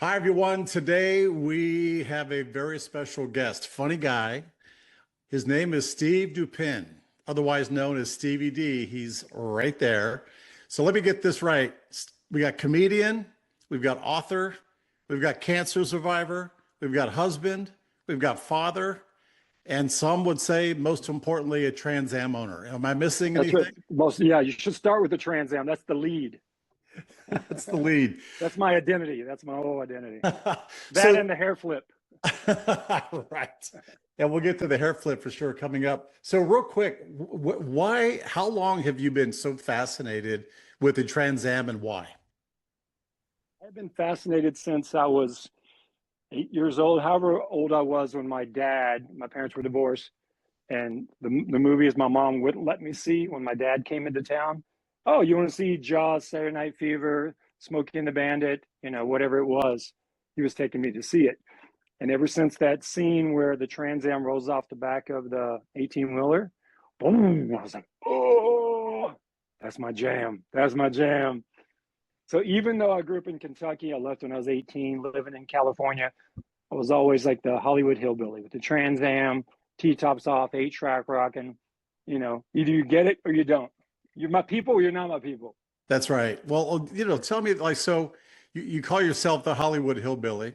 Hi, everyone. Today we have a very special guest, funny guy. His name is Steve Dupin, otherwise known as Stevie D. He's right there. So let me get this right. We got comedian, we've got author, we've got cancer survivor, we've got husband, we've got father, and some would say, most importantly, a Trans Am owner. Am I missing That's right. anything? Yeah, you should start with the Trans Am. That's the lead. That's the lead. That's my identity. That's my whole identity. That So and the hair flip. right. And we'll get to the hair flip for sure coming up. So real quick, why, how long have you been so fascinated with the Trans Am and why? I've been fascinated since I was 8 years old, however old I was when my parents were divorced, and the movies my mom wouldn't let me see when my dad came into town. Oh, you want to see Jaws, Saturday Night Fever, Smokey and the Bandit, whatever it was. He was taking me to see it. And ever since that scene where the Trans Am rolls off the back of the 18-wheeler, boom, I was like, oh, that's my jam. That's my jam. So even though I grew up in Kentucky, I left when I was 18, living in California. I was always like the Hollywood hillbilly with the Trans Am, T-tops off, 8-track rocking. Either you get it or you don't. You're my people or you're not my people. That's right. Well, tell me like, so you call yourself the Hollywood hillbilly.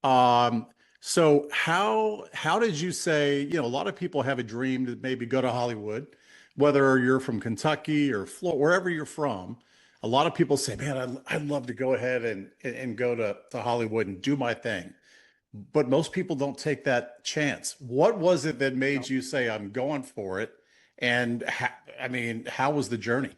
Um, so how did you say, a lot of people have a dream to maybe go to Hollywood, whether you're from Kentucky or Florida, wherever you're from. A lot of people say, man, I'd love to go ahead and go to Hollywood and do my thing. But most people don't take that chance. What was it that made No, you say, I'm going for it? And I mean, how was the journey?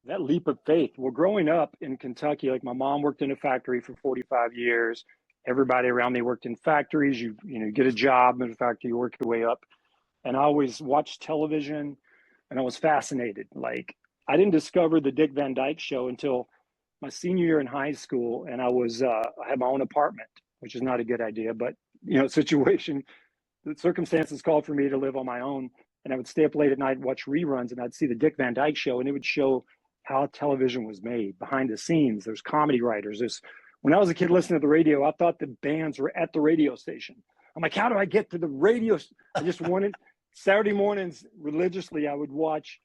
that leap of faith. Well, growing up in Kentucky, like my mom worked in a factory for 45 years. Everybody around me worked in factories. You get a job in a factory, you work your way up. And I always watched television and I was fascinated. Like I didn't discover the Dick Van Dyke Show until my senior year in high school, and I had my own apartment, which is not a good idea, but situation, the circumstances called for me to live on my own, and I would stay up late at night and watch reruns, and I'd see the Dick Van Dyke Show, and it would show how television was made behind the scenes. There's comedy writers. There's When I was a kid listening to the radio, I thought the bands were at the radio station. I'm like, how do I get to the radio? I just wanted Saturday mornings religiously. I would watch,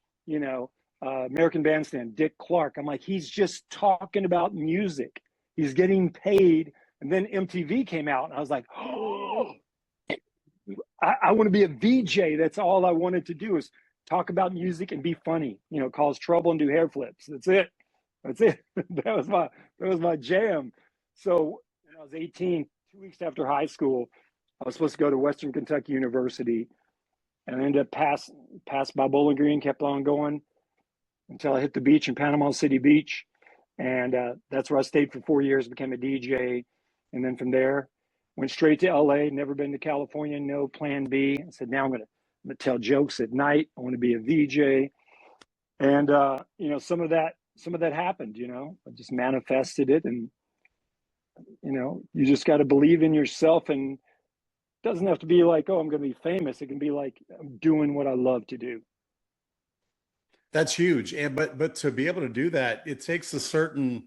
American Bandstand, Dick Clark. I'm like, he's just talking about music. He's getting paid. And then MTV came out, and I was like, oh, I want to be a VJ. That's all I wanted to do is talk about music and be funny, cause trouble and do hair flips. That's it. That's it. That was my jam. So when I was 18, 2 weeks after high school, I was supposed to go to Western Kentucky University, and I ended up passed by Bowling Green, kept on going until I hit the beach in Panama City Beach. And that's where I stayed for 4 years, became a DJ. And then from there, went straight to LA, never been to California, no plan B. I said, now I'm gonna tell jokes at night. I want to be a VJ. And some of that happened, I just manifested it. And you just got to believe in yourself, and it doesn't have to be like, oh, I'm going to be famous. It can be like, I'm doing what I love to do. That's huge. And but to be able to do that, it takes a certain,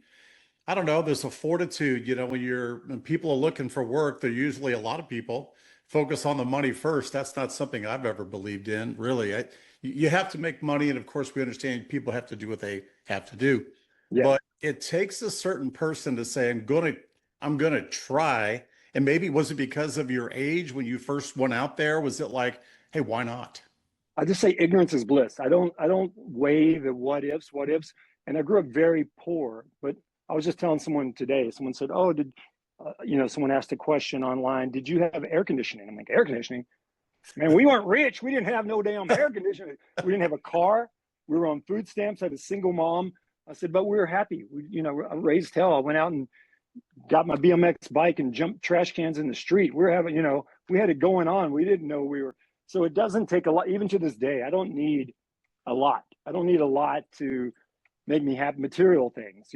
I don't know, there's a fortitude, when people are looking for work, they're usually a lot of people focus on the money first. That's not something I've ever believed in, really. You have to make money, and of course we understand people have to do what they have to do. Yeah. But it takes a certain person to say, I'm gonna try. And maybe was it because of your age when you first went out there? Was it like, hey, why not? I just say ignorance is bliss. I don't weigh the what ifs. And I grew up very poor, but I was just telling someone today, someone said, oh, someone asked a question online, did you have air conditioning? I'm like, air conditioning? Man, we weren't rich. We didn't have no damn air conditioning. We didn't have a car. We were on food stamps. I had a single mom. I said, but we were happy. I raised hell. I went out and got my BMX bike and jumped trash cans in the street. We were having, we had it going on. We didn't know we were. So it doesn't take a lot, even to this day. I don't need a lot. I don't need a lot to make me have material things,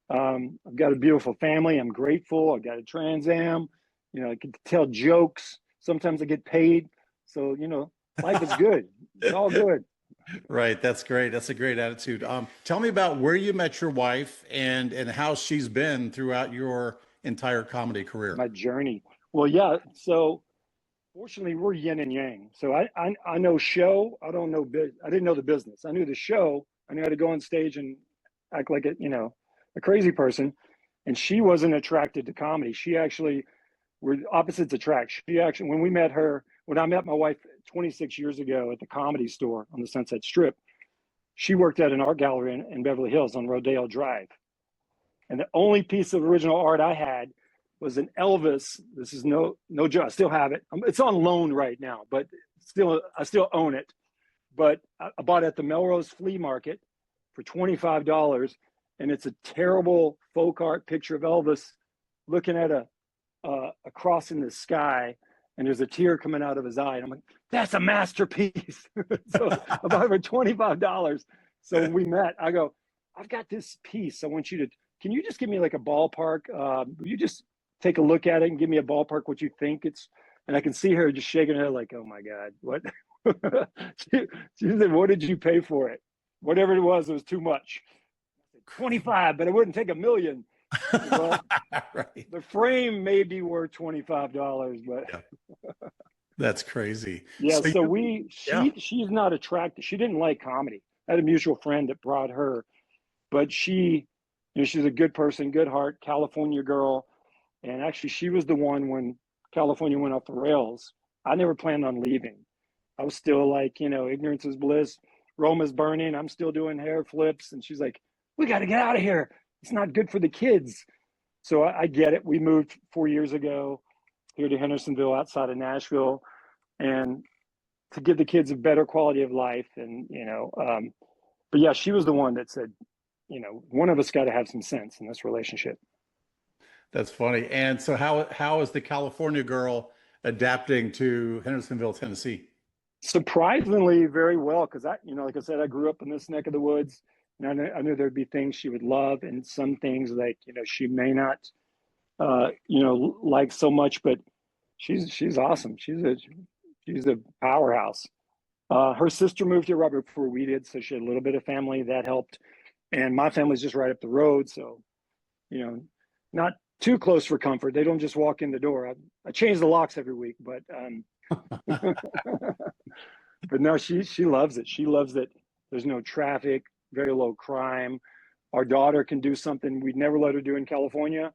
I've got a beautiful family. I'm grateful. I got a Trans Am. I can tell jokes. Sometimes I get paid. So, life is good. It's all good. Right. That's great. That's a great attitude. Tell me about where you met your wife and how she's been throughout your entire comedy career. My journey. Well, yeah. So fortunately, we're yin and yang. So I know show. I don't know biz. I didn't know the business. I knew the show. I knew how to go on stage and act like a crazy person. And she wasn't attracted to comedy. She actually were opposites attract. She actually, when I met my wife 26 years ago at the Comedy Store on the Sunset Strip, she worked at an art gallery in Beverly Hills on Rodeo Drive. And the only piece of original art I had was an Elvis. This is no joke. I still have it. It's on loan right now, but still I still own it. But I bought it at the Melrose Flea Market for $25, and it's a terrible folk art picture of Elvis looking at a cross in the sky, and there's a tear coming out of his eye. And I'm like, that's a masterpiece. So I bought it for $25. So when we met, I go, I've got this piece. I want you to, can you just give me like a ballpark? Will you just take a look at it and give me a ballpark what you think it's, and I can see her just shaking her head like, oh my God, what? she said, what did you pay for it? Whatever it was too much. I said, 25, but I wouldn't take $1 million. Well, Right. the frame may be worth $25, but Yeah. That's crazy. yeah. So So yeah. she's not attracted. She didn't like comedy. I had a mutual friend that brought her, but she's a good person, good heart, California girl. And actually, she was the one when California went off the rails. I never planned on leaving. I was still like, ignorance is bliss. Rome is burning. I'm still doing hair flips. And she's like, we got to get out of here. It's not good for the kids. So I get it. We moved 4 years ago here to Hendersonville outside of Nashville, and to give the kids a better quality of life. And, but yeah, she was the one that said, one of us got to have some sense in this relationship. That's funny. And so how is the California girl adapting to Hendersonville, Tennessee? Surprisingly, very well, because like I said, I grew up in this neck of the woods, and I knew there'd be things she would love, and some things like she may not, like so much, but she's awesome. She's a powerhouse. Her sister moved here right before we did, so she had a little bit of family that helped, and my family's just right up the road, so not too close for comfort. They don't just walk in the door. I change the locks every week, but but no, she loves it. She loves that there's no traffic, very low crime. Our daughter can do something we'd never let her do in California: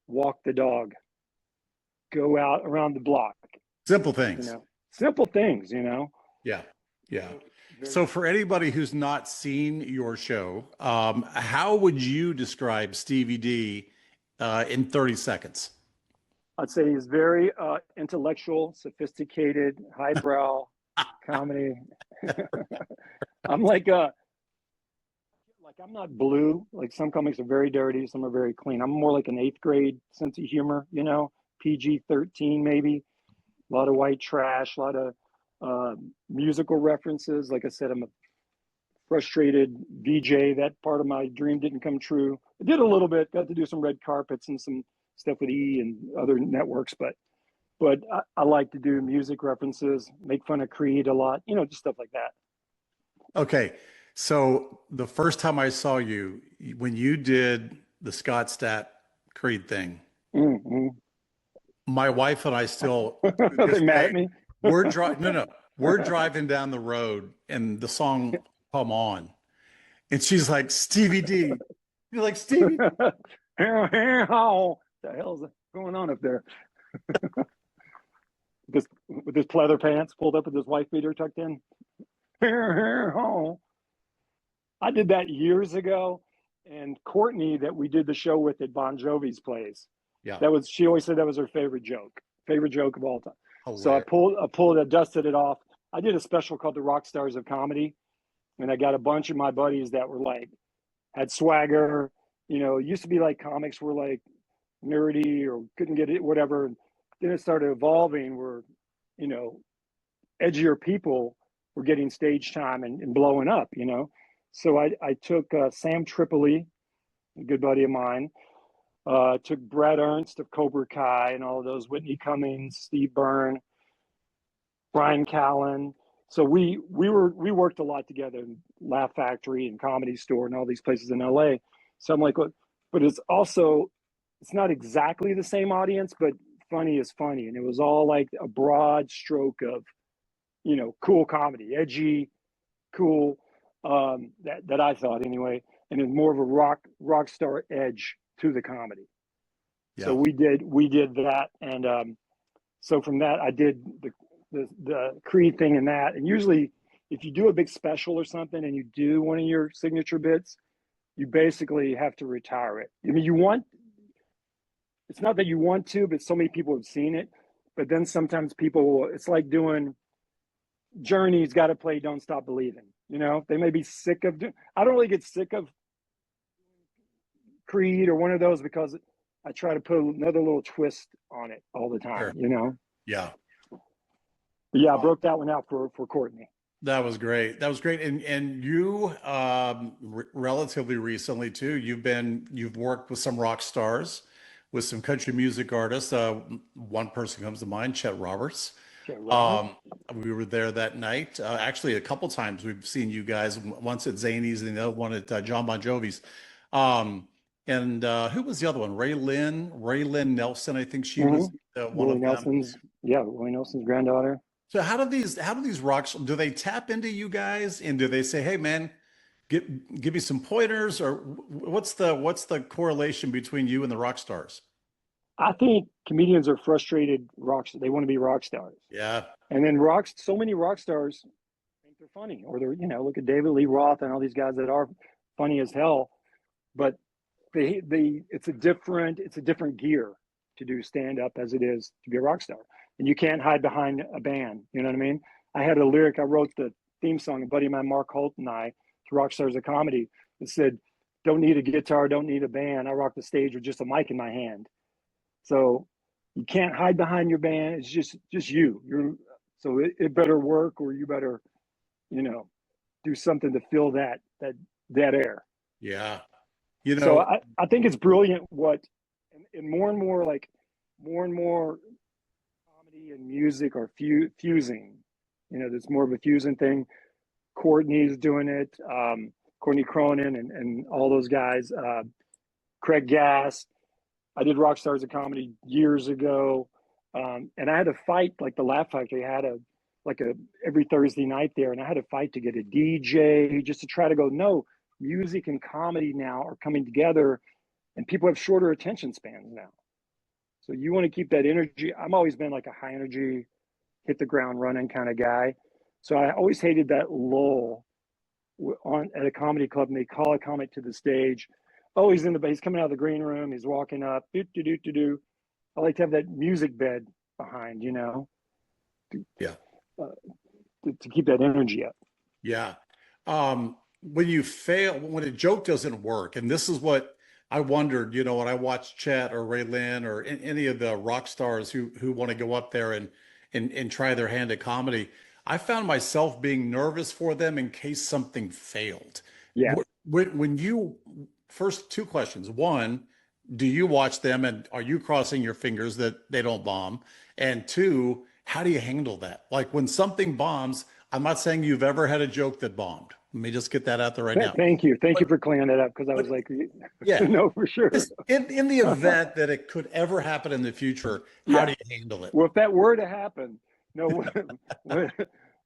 walk the dog, go out around the block. Simple You things. know, simple things. Yeah. Yeah. Very, So for anybody who's not seen your show, how would you describe Stevie D in 30 seconds? I'd say he's very intellectual, sophisticated, highbrow comedy. I'm like I'm not blue. Like some comics are very dirty, some are very clean. I'm more like an eighth grade sense of humor, PG-13 maybe. A lot of white trash, a lot of musical references. Like I said, I'm a frustrated VJ. That part of my dream didn't come true. I did a little bit, got to do some red carpets and some stuff with E and other networks, but I like to do music references, make fun of Creed a lot, just stuff like that. Okay. So the first time I saw you, when you did the Scott Stapp Creed thing, Mm-hmm. my wife and I still to Are this they mad at day, me? we're driving, no, we're driving down the road and the song come on. And she's like, Stevie D. You're like, Stevie D. What the hell's going on up there? With his pleather pants pulled up with his wife beater tucked in. I did that years ago, and Courtney, that we did the show with at Bon Jovi's place, Yeah. she always said that was her favorite joke of all time. So Hilarious. I pulled it, dusted it off. I did a special called the Rock Stars of Comedy, and I got a bunch of my buddies that were like, had swagger. It used to be like comics were like nerdy or couldn't get it, whatever. Then it started evolving where, you know, edgier people were getting stage time and blowing up. So I took Sam Tripoli, a good buddy of mine, took Brad Ernst of Cobra Kai and all of those, Whitney Cummings, Steve Byrne, Brian Callen, So we worked a lot together in Laugh Factory and Comedy Store and all these places in LA. So I'm like, look, but it's also, it's not exactly the same audience, but funny is funny. And it was all like a broad stroke of, you know, cool comedy, edgy, cool, that I thought anyway. And it's more of a rock star edge to the comedy. So Yeah. we did that. And so from that, I did the Creed thing and that. And usually if you do a big special or something and you do one of your signature bits, you basically have to retire it. I mean, it's not that you want to, but so many people have seen it. But then sometimes people, it's like doing Journey's got to play Don't Stop Believing. You know, they may be sick of, I don't really get sick of Creed or one of those because I try to put another little twist on it all the time, Sure. you know? Yeah. But yeah, I broke that one out for Courtney. That was great. That was great. And you, relatively recently too, you've worked with some rock stars, with some country music artists. One person comes to mind, Chet Roberts. Chet Roberts. We were there that night. Actually, a couple times we've seen you guys. Once at Zany's and the other one at John Bon Jovi's. And who was the other one? Ray Lynn Nelson. I think she was one Willie of them. Willie Nelson's granddaughter. So how do these rocks, do they tap into you guys and do they say, hey man, give me some pointers, or what's the correlation between you and the rock stars? I think comedians are frustrated rocks. They want to be rock stars. Yeah. And then so many rock stars think they're funny, or they're, you know, look at David Lee Roth and all these guys that are funny as hell, but it's a different gear to do stand up as it is to be a rock star. And you can't hide behind a band. You know what I mean? I had a lyric, I wrote the theme song, a buddy of mine, Mark Holt, and I, to Rock Stars of Comedy. It said, don't need a guitar, don't need a band. I rock the stage with just a mic in my hand. So you can't hide behind your band. It's just you. So it better work, or you better, you know, do something to fill that air. Yeah. You know, so I think it's brilliant and more and more comedy and music are fusing. You know, there's more of a fusion thing. Courtney's doing it. Courtney Cronin and all those guys. Craig Gass. I did Rock Stars of Comedy years ago. And I had to fight, like the Laugh Factory had every Thursday night there. And I had to fight to get a DJ just to try to go, no, music and comedy now are coming together, and people have shorter attention spans now. So you want to keep that energy. I've always been like a high energy, hit the ground running kind of guy. So I always hated that lull at a comedy club, and they call a comic to the stage. Oh, he's coming out of the green room. He's walking up. Do. I like to have that music bed behind, you know. Yeah. To keep that energy up. Yeah. When a joke doesn't work, and this is what I wondered, you know, when I watched Chet or Ray Lynn or any of the rock stars who want to go up there and try their hand at comedy, I found myself being nervous for them in case something failed. Yeah. When you, first two questions. One, do you watch them and are you crossing your fingers that they don't bomb? And two, how do you handle that? Like when something bombs, I'm not saying you've ever had a joke that bombed. Let me just get that out there right now. Thank you for clearing that up, because I was like, yeah, no, for sure. In the event that it could ever happen in the future, how do you handle it? Well, if that were to happen, no,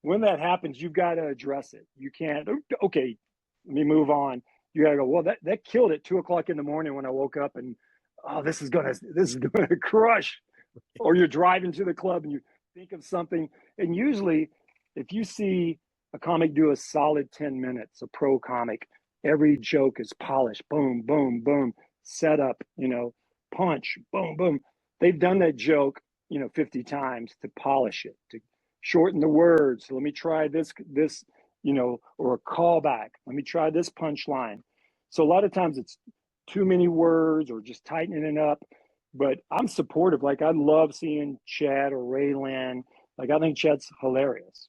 when that happens, you've got to address it. You can't, okay, let me move on. You got to go, well, that killed at 2:00 in the morning when I woke up, and oh, this is gonna crush. Or you're driving to the club and you think of something, and usually if you see a comic do a solid 10 minutes, a pro comic, every joke is polished, boom, boom, boom, set up, you know, punch, boom, boom. They've done that joke, you know, 50 times to polish it, to shorten the words. Let me try this, you know, or a callback. Let me try this punchline. So a lot of times it's too many words or just tightening it up. But I'm supportive. Like I love seeing Chet or Ray Lynn. Like I think Chet's hilarious,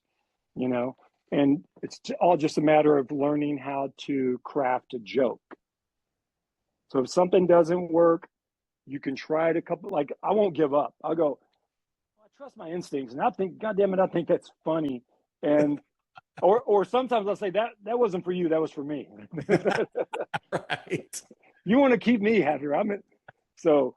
you know, and it's all just a matter of learning how to craft a joke. So if something doesn't work, you can try it a couple, like I won't give up. I'll go, I trust my instincts. And I think, God damn it, I think that's funny. And or sometimes I'll say that wasn't for you, that was for me. Right. You want to keep me happier. So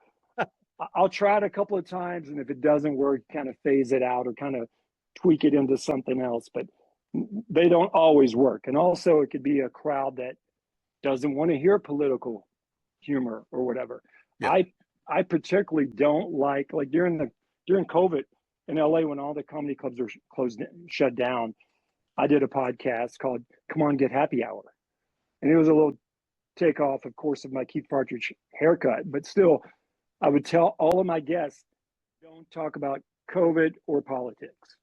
I'll try it a couple of times, and if it doesn't work, kind of phase it out or kind of tweak it into something else. But they don't always work. And also, it could be a crowd that doesn't want to hear political humor or whatever. Yeah. I particularly don't like during COVID in LA when all the comedy clubs were shut down. I did a podcast called "Come On Get Happy Hour," and it was a little takeoff, of course, of my Keith Partridge haircut, but still, I would tell all of my guests, don't talk about COVID or politics.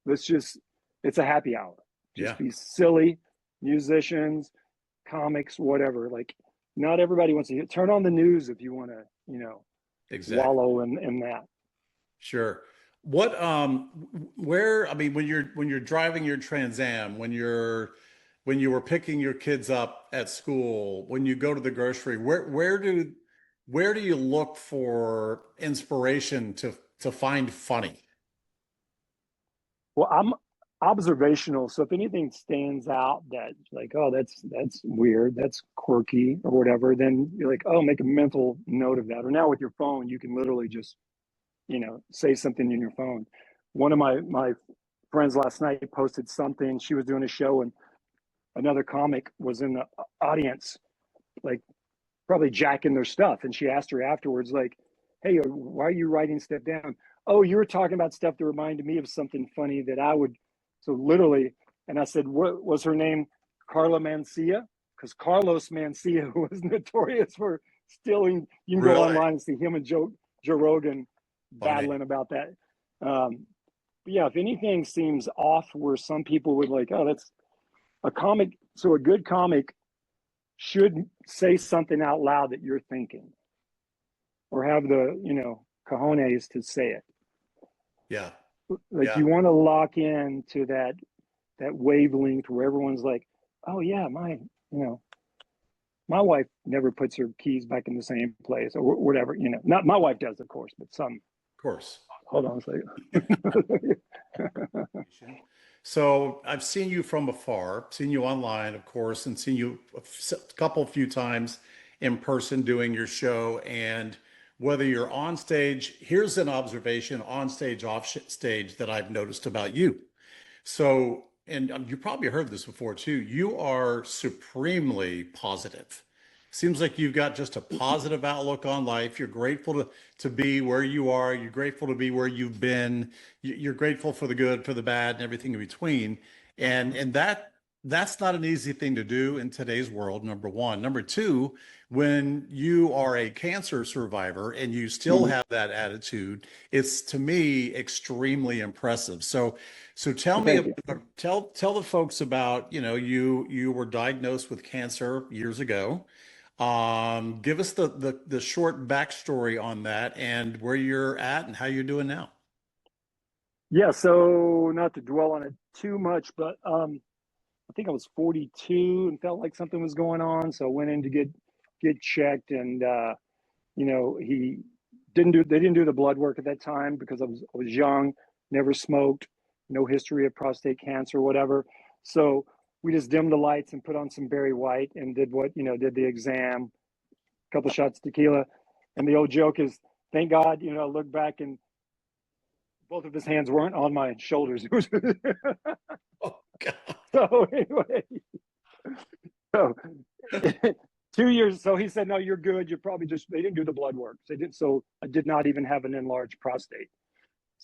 It's a happy hour. Just Yeah. be silly, musicians, comics, whatever. Like, not everybody wants to turn on the news if you want to, Exactly. wallow in that. Sure. What where I mean when you're driving your Trans Am, when you were picking your kids up at school, when you go to the grocery, where do you look for inspiration to find funny? Well, I'm observational, so if anything stands out that like, oh, that's weird, that's quirky or whatever, then you're like, oh, make a mental note of that. Or now with your phone, you can literally just, say something in your phone. One of my friends last night posted something. She was doing a show, and another comic was in the audience, like probably jacking their stuff. And she asked her afterwards, like, hey, why are you writing stuff down? Oh, you were talking about stuff that reminded me of something funny that I would. So literally, and I said, what was her name? Carla Mancia? Because Carlos Mancia was notorious for stealing. You can go Really online and see him and Joe Rogan funny. battling about that. But yeah, if anything seems off where some people would like, oh, that's a comic. So a good comic should say something out loud that you're thinking or have the, cojones to say it. Yeah. Like, Yeah. you want to lock in to that wavelength where everyone's like, oh yeah, my wife never puts her keys back in the same place or whatever, not my wife does, of course, but some. Of course. Hold on a second. So I've seen you from afar, seen you online, of course, and seen you few times in person doing your show. And whether you're on stage, here's an observation on stage, off stage that I've noticed about you. So, and you probably heard this before too, you are supremely positive. Seems like you've got just a positive outlook on life. You're grateful to be where you are. You're grateful to be where you've been. You're grateful for the good, for the bad, and everything in between. And that's not an easy thing to do in today's world, number one. Number two, when you are a cancer survivor and you still have that attitude, it's to me extremely impressive. So tell me, Thank you. tell the folks about, you were diagnosed with cancer years ago. Give us the short backstory on that and where you're at and how you're doing now. Yeah, so not to dwell on it too much, but I think I was 42 and felt like something was going on, so I went in to get checked, and he they didn't do the blood work at that time because I was young, never smoked, no history of prostate cancer, whatever. So we just dimmed the lights and put on some Barry White and did did the exam, a couple shots of tequila, and the old joke is, thank God, I look back and both of his hands weren't on my shoulders. Oh, God. So anyway, so 2 years. So he said, no, you're good. You're probably they didn't do the blood work. So I did not even have an enlarged prostate.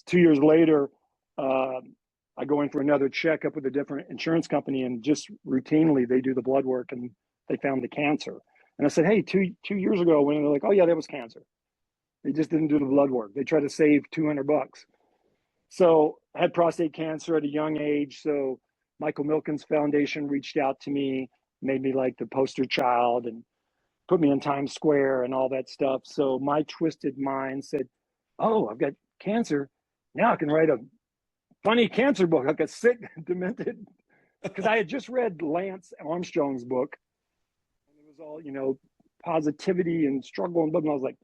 2 years later, I go in for another checkup with a different insurance company, and just routinely they do the blood work and they found the cancer. And I said, hey, two years ago, when they're like, oh yeah, that was cancer. They just didn't do the blood work. They tried to save $200. So I had prostate cancer at a young age. So Michael Milken's foundation reached out to me, made me like the poster child, and put me in Times Square and all that stuff. So my twisted mind said, oh, I've got cancer. Now I can write a funny cancer book, like a sick, demented, because I had just read Lance Armstrong's book. And it was all, positivity and struggle and blah. And I was like,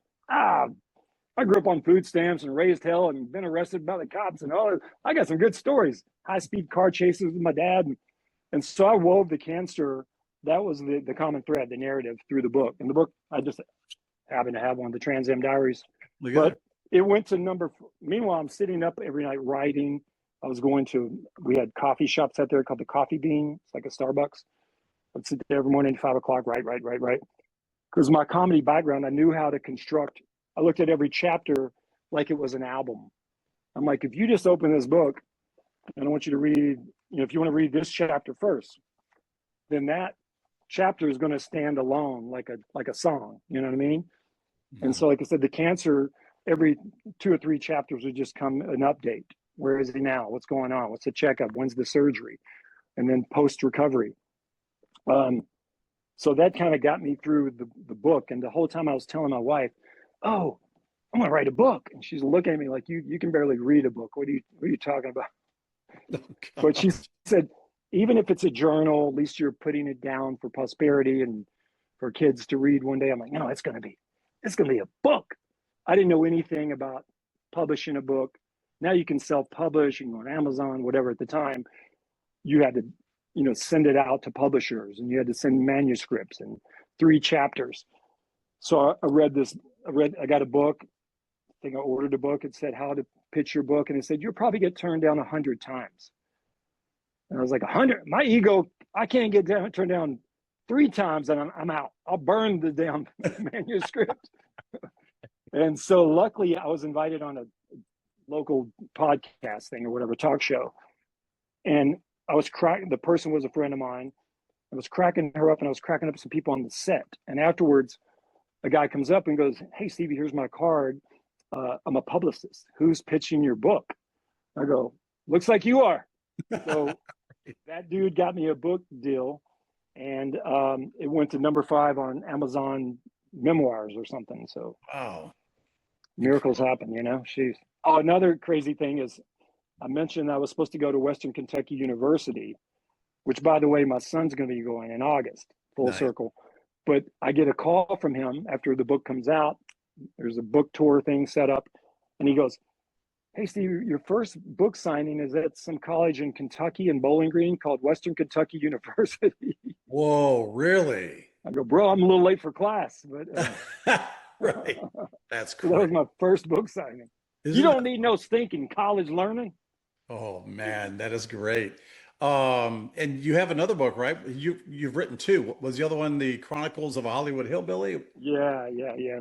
I grew up on food stamps and raised hell and been arrested by the cops and all. I got some good stories. High speed car chases with my dad. And so I wove the cancer. That was the common thread, the narrative through the book. And the book, I just happened to have one, the Trans Am Diaries. But it went to meanwhile, I'm sitting up every night writing. We had coffee shops out there called the Coffee Bean. It's like a Starbucks. I'd sit there every morning at 5 o'clock, write. Because my comedy background, I knew how to construct. I looked at every chapter like it was an album. I'm like, if you just open this book, and I want you to read, if you want to read this chapter first, then that chapter is going to stand alone like a song. You know what I mean? Mm-hmm. And so, like I said, the cancer, every 2 or 3 chapters would just come an update. Where is he now? What's going on? What's the checkup? When's the surgery? And then post recovery. So that kind of got me through the book. And the whole time I was telling my wife, "Oh, I'm going to write a book," and she's looking at me like, "You can barely read a book. What are you talking about?" Oh, but she said, "Even if it's a journal, at least you're putting it down for posterity and for kids to read one day." I'm like, "No, it's going to be a book." I didn't know anything about publishing a book. Now you can self-publish, you can go on Amazon, whatever. At the time, you had to, send it out to publishers, and you had to send manuscripts and 3 chapters. So I got a book. I think I ordered a book. It said how to pitch your book. And it said, you'll probably get turned down 100 times. And I was like, 100? My ego, I can't get turned down 3 times and I'm out. I'll burn the damn manuscript. And so luckily I was invited on a local podcast thing or whatever, talk show. And I was the person was a friend of mine. I was cracking her up, and I was cracking up some people on the set. And afterwards, a guy comes up and goes, "Hey, Stevie, here's my card. I'm a publicist. Who's pitching your book?" I go, "Looks like you are." So that dude got me a book deal, and it went to number 5 on Amazon Memoirs or something. So wow, miracles happen, She's another crazy thing is I mentioned I was supposed to go to Western Kentucky University, which, by the way, my son's going to be going in August, full circle. But I get a call from him after the book comes out. There's a book tour thing set up. And he goes, "Hey, Steve, your first book signing is at some college in Kentucky in Bowling Green called Western Kentucky University." Whoa, really? I go, "Bro, I'm a little late for class." But right. That's cool. That was my first book signing. You don't need no stinking college learning. Oh, man, that is great. And you have another book, right? You've written 2. Was the other one The Chronicles of a Hollywood Hillbilly? Yeah.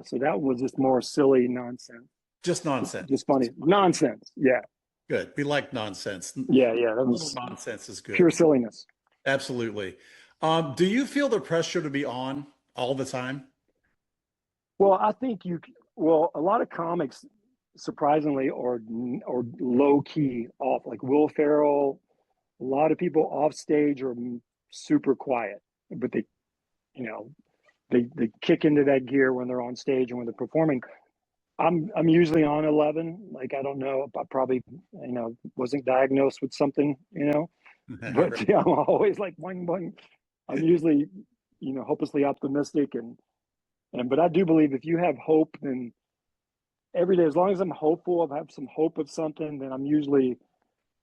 So that was just more silly nonsense. Just nonsense. Just funny nonsense. Yeah. Good. We like nonsense. Yeah. That was nonsense is good. Pure silliness. Absolutely. Do you feel the pressure to be on all the time? Well, I think a lot of comics, surprisingly, or low key off, like Will Ferrell. A lot of people off stage are super quiet, but they kick into that gear when they're on stage and when they're performing. I'm usually on 11. Like, I don't know, I probably wasn't diagnosed with something, but I'm always like boing boing. I'm usually hopelessly optimistic but I do believe if you have hope, then every day, as long as I'm hopeful, I have some hope of something, then I'm usually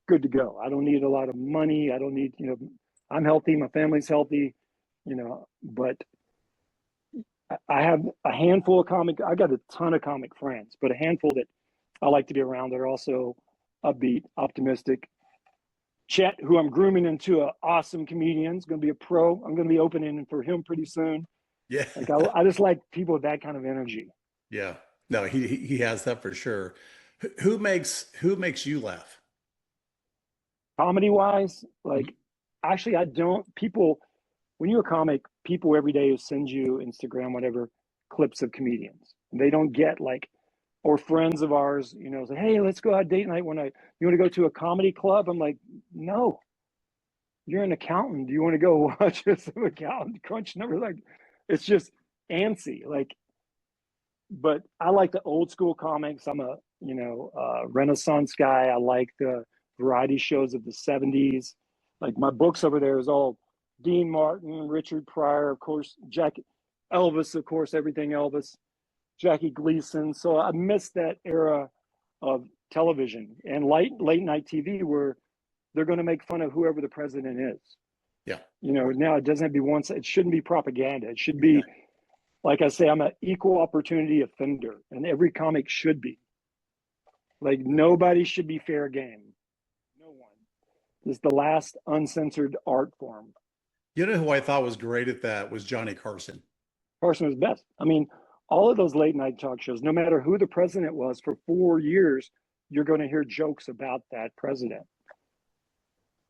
good to go. I don't need a lot of money. I don't need, I'm healthy. My family's healthy, but I have a handful of I got a ton of comic friends, but a handful that I like to be around that are also upbeat, optimistic. Chet, who I'm grooming into an awesome comedian, is going to be a pro. I'm going to be opening for him pretty soon. Yeah. Like I just like people with that kind of energy. Yeah. No, he has that for sure. Who makes you laugh? Comedy wise, like actually when you're a comic, people every day send you Instagram, whatever, clips of comedians. They don't get or friends of ours, say, "Hey, let's go out date night you want to go to a comedy club?" I'm like, "No, you're an accountant. Do you want to go watch some accountant crunch numbers?" Like, it's just antsy. But I like the old school comics. I'm a, Renaissance guy. I like the variety shows of the 70s. Like, my books over there is all Dean Martin, Richard Pryor, of course, Elvis, of course, everything Elvis, Jackie Gleason. So I missed that era of television and late night TV where they're going to make fun of whoever the president is. Yeah. Now it doesn't have to be one. It shouldn't be propaganda. It should be, like I say, I'm an equal opportunity offender, and every comic should be. Like nobody should be fair game. No one. It's the last uncensored art form. You know who I thought was great at that was Johnny Carson. Carson was best. I mean, all of those late night talk shows, no matter who the president was for 4 years, you're going to hear jokes about that president.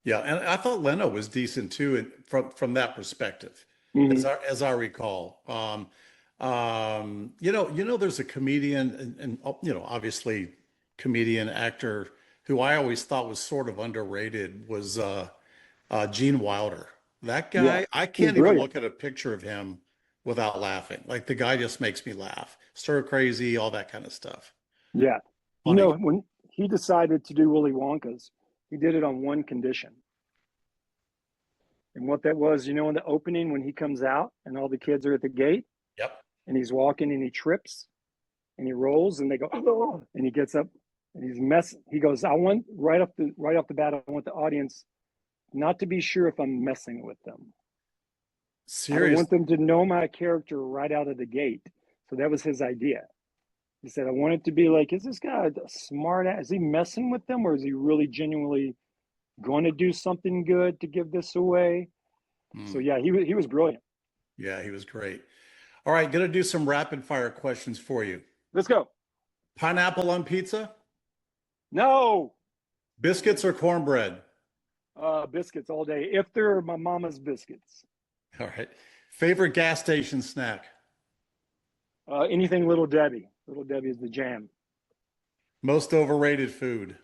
Yeah, and I thought Leno was decent too, from that perspective, as I recall. There's a comedian and obviously comedian actor who I always thought was sort of underrated was Gene Wilder. That guy, I can't even look at a picture of him without laughing. Like the guy just makes me laugh. Stir crazy, all that kind of stuff. Yeah. Funny. When he decided to do Willy Wonka's, he did it on one condition. And what that was, in the opening when he comes out and all the kids are at the gate. Yep. And he's walking and he trips and he rolls and they go, oh, and he gets up and he's messing. He goes, I want right off the bat, I want the audience not to be sure if I'm messing with them. Serious. I want them to know my character right out of the gate. So that was his idea. He said, I want it to be like, is this guy a smart ass? Is he messing with them or is he really genuinely going to do something good to give this away? So yeah, he was brilliant. Yeah, he was great. All right, gonna do some rapid fire questions for you. Let's go. Pineapple on pizza? No. Biscuits or cornbread? Biscuits all day. If they're my mama's biscuits. All right. Favorite gas station snack? Anything Little Debbie. Little Debbie is the jam. Most overrated food?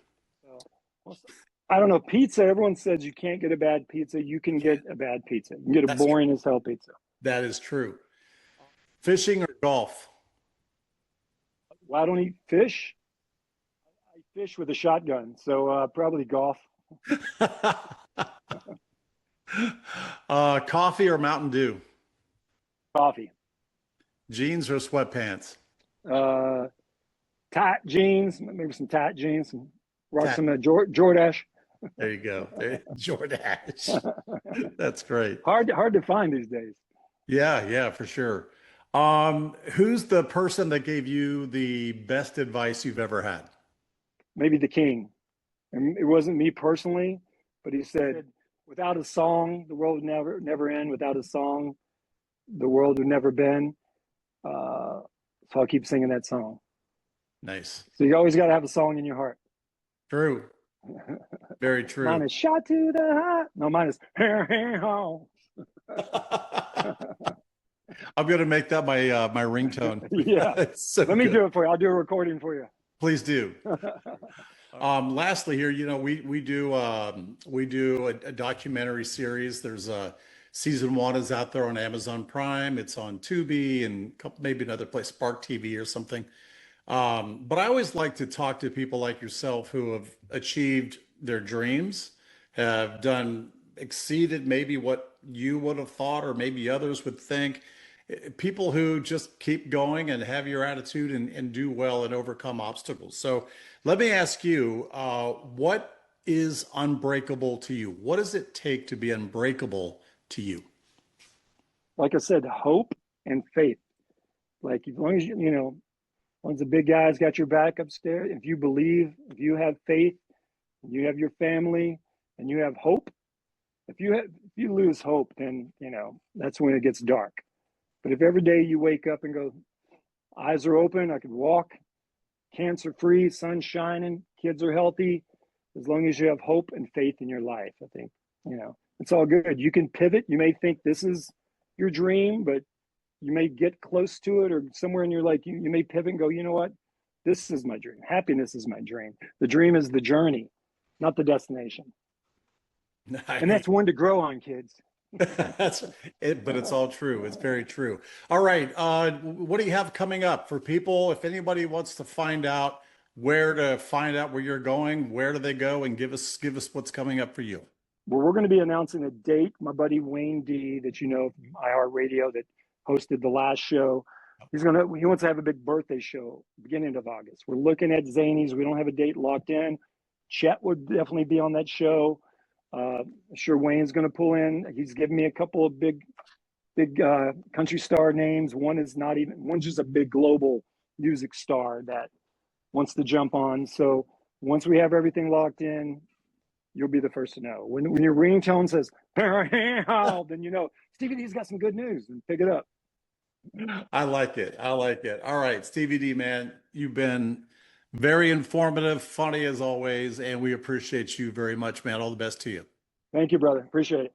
I don't know. Pizza. Everyone says you can't get a bad pizza. You can get a bad pizza. You can get a boring as hell pizza. That is true. Fishing or golf? Well, I don't eat fish. I fish with a shotgun. So probably golf. Coffee or Mountain Dew? Coffee. Jeans or sweatpants? Tight jeans, maybe some tight jeans, and rock some Jordache. There you go. Jordache. That's great. Hard to find these days. Yeah, for sure. Who's the person that gave you the best advice you've ever had? Maybe the king. And it wasn't me personally, but he said, without a song, the world would never end. Without a song, the world would never bend. So I'll keep singing that song. Nice. So you always got to have a song in your heart. True. Very true. Mine is shot to the heart. No, mine is home. I'm going to make that my ringtone. Yeah. So Let me do it for you. I'll do a recording for you. Please do. Lastly here, we do a documentary series. There's season 1 is out there on Amazon Prime. It's on Tubi and maybe another place, Spark TV or something. But I always like to talk to people like yourself who have achieved their dreams, have exceeded maybe what you would have thought or maybe others would think. People who just keep going and have your attitude and do well and overcome obstacles. So let me ask you, what is unbreakable to you? What does it take to be unbreakable to you? Like I said, hope and faith. Like as long as as long as the big guy's got your back upstairs, if you believe, if you have faith, you have your family, and you have hope. If you lose hope, then that's when it gets dark. But if every day you wake up and go, eyes are open, I can walk, cancer free, sun shining, kids are healthy, as long as you have hope and faith in your life, I think it's all good. You can pivot. You may think this is your dream, but you may get close to it or somewhere in your life, you may pivot and go, you know what? This is my dream. Happiness is my dream. The dream is the journey, not the destination. And that's one to grow on, kids. That's it, but it's all true. It's very true. All right. What do you have coming up for people? If anybody wants to find out where you're going, where do they go, and give us what's coming up for you? Well, we're going to be announcing a date. My buddy Wayne D, that from iHeartRadio, that hosted the last show, He wants to have a big birthday show beginning of August. We're looking at Zanies. We don't have a date locked in. Chet would definitely be on that show. I'm sure Wayne's going to pull in. He's given me a couple of big country star names. One's just a big global music star that wants to jump on. So once we have everything locked in, you'll be the first to know. When your ringtone says, then you know Stevie D's got some good news, and pick it up. I like it. I like it. All right, Stevie D, man, you've been very informative, funny as always, and we appreciate you very much, man. All the best to you. Thank you, brother. Appreciate it.